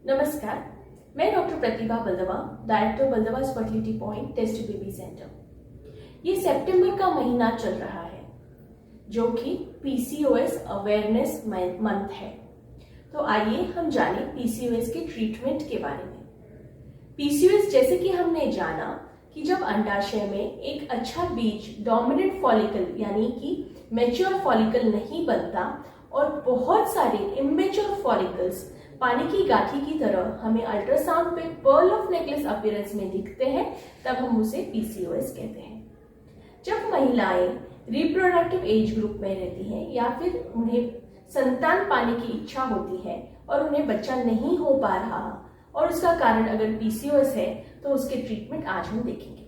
नमस्कार, मैं doctor Pratibha Baldwa, director Baldwa fertility point test baby centre. ये सितंबर का महीना चल रहा है जो कि पीसीओएस अवेयरनेस मंथ है। तो आइए हम जानें पीसीओएस के ट्रीटमेंट के बारे में। पीसीओएस जैसे कि हमने जाना कि जब अंडाशय में एक अच्छा बीज डोमिनेंट फॉलिकल यानी कि मैच्योर फॉलिकल नहीं बनता और बहुत सारे इमेच्योर फॉलिकल्स पानी की गाठी की तरह हमें अल्ट्रासाउंड पे पर्ल ऑफ नेकलेस अपीयरेंस में दिखते हैं, तब हम उसे पीसीओएस कहते हैं। जब महिलाएं रिप्रोडक्टिव एज ग्रुप में रहती हैं या फिर उन्हें संतान पाने की इच्छा होती है और उन्हें बच्चा नहीं हो पा रहा और उसका कारण अगर पीसीओएस है तो उसके ट्रीटमेंट आज हम देखेंगे।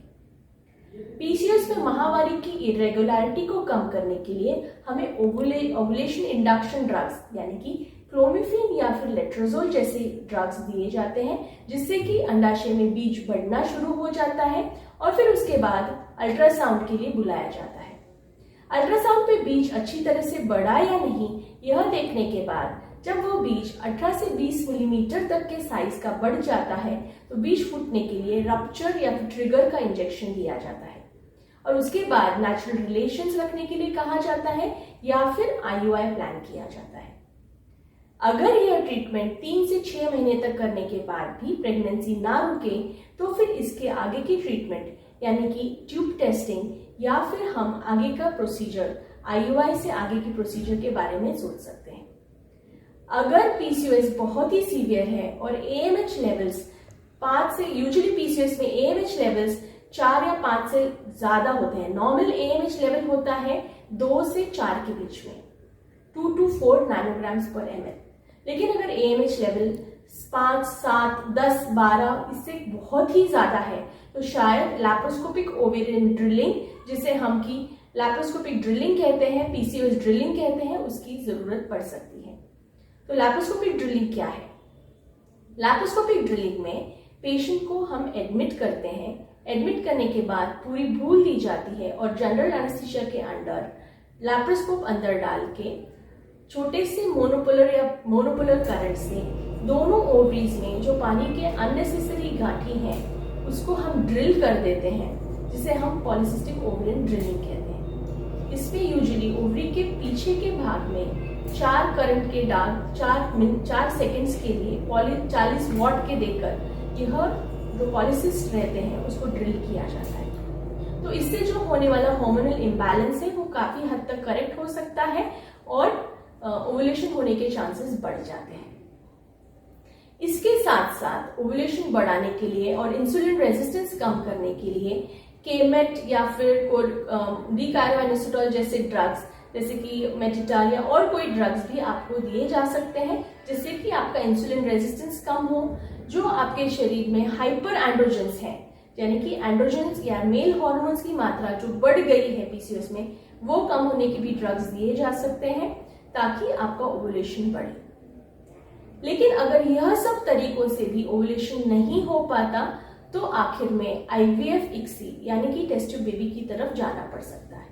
पीसीओएस में माहवारी की इरेगुलरिटी को कम करने के लिए हमें ओवुलेशन इंडक्शन ड्रग्स यानी कि क्लोमिफेन या फिर लेट्रोजोल जैसे ड्रग्स दिए जाते हैं, जिससे कि अंडाशय में बीज बढ़ना शुरू हो जाता है और फिर उसके बाद अल्ट्रासाउंड के लिए बुलाया जाता है। अल्ट्रासाउंड पे बीज अच्छी तरह से बढ़ा या नहीं यह देखने के बाद जब वो बीज 18 से 20 मिलीमीटर तक के साइज का बढ़ जाता है तो बीज फूटने के लिए रप्चर या फिर ट्रिगर का इंजेक्शन दिया जाता है और उसके बाद नेचुरल रिलेशंस रखने के लिए कहा जाता है या फिर आईयूआई प्लान किया जाता है। अगर यह ट्रीटमेंट 3 से 6 महीने तक करने के बाद भी प्रेगनेंसी ना रुके तो फिर इसके आगे की ट्रीटमेंट यानी कि ट्यूब टेस्टिंग या फिर हम आगे का प्रोसीजर आईयूआई से आगे की प्रोसीजर के बारे में सोच सकते हैं। अगर पीसीओएस बहुत ही सीवियर है और एएमएच लेवल्स 5 से यूजुअली पीसीओएस में एएमएच लेवल्स 4 या 5 से ज्यादा होते हैं। नॉर्मल एएमएच लेवल होता है 2 से 4 के बीच में 2 to 4 नैनोग्राम्स पर एमएल। लेकिन अगर एएमएच लेवल 5, 7, 10, 12 इससे बहुत ही ज्यादा है तो शायद लैप्रोस्कोपिक ओवेरियन ड्रिलिंग, जिसे हम की लैप्रोस्कोपिक ड्रिलिंग कहते हैं, पीसीओएस ड्रिलिंग कहते हैं, उसकी जरूरत पड़ सकती है। तो लैप्रोस्कोपिक ड्रिलिंग क्या है? लैप्रोस्कोपिक ड्रिलिंग में पेशेंट को हम एडमिट करते हैं। एडमिट करने के बाद पूरी भूल दी जाती है और जनरल एनेस्थीसिया के अंडर लैप्रोस्कोप अंदर डाल के छोटे से मोनोपोलर करंट से दोनों ओवरीज में जो पानी के अननेसेसरी गाठी है उसको हम ड्रिल कर देते हैं, जिसे हम पॉलीसिस्टिक ओवरियन ड्रिलिंग कहते हैं। इसमें यूजुअली ओवरी के पीछे के भाग में 4 करंट के डार्क 4 सेकेंड्स के लिए 40 वॉट के देकर यह जो पॉलीसिस्ट रहते हैं उसको ड्रिल किया जाता है। तो इससे जो होने वाला हार्मोनल इम्बैलेंस है वो काफी हद तक करेक्ट हो सकता है और ओवुलेशन होने के चांसेस बढ़ जाते हैं। इसके साथ साथ ओवुलेशन बढ़ाने के लिए और इंसुलिन रेजिस्टेंस कम करने के लिए केमेट या फिर डीकार्बाइनोसिटोल जैसे ड्रग्स जैसे कि मेटिटाल या और कोई ड्रग्स भी आपको दिए जा सकते हैं, जिससे कि आपका इंसुलिन रेजिस्टेंस कम हो। जो आपके शरीर में हाइपर एंड्रोजेंस है यानी कि एंड्रोजेंस या मेल हार्मोन्स की मात्रा जो बढ़ गई है पीसीओएस में, वो कम होने के भी ड्रग्स दिए जा सकते हैं ताकि आपका ओवुलेशन बढ़े। लेकिन अगर यह सब तरीकों से भी ओवुलेशन नहीं हो पाता तो आखिर में आईवीएफ इक्सी यानी कि टेस्ट ट्यूब बेबी की तरफ जाना पड़ सकता है।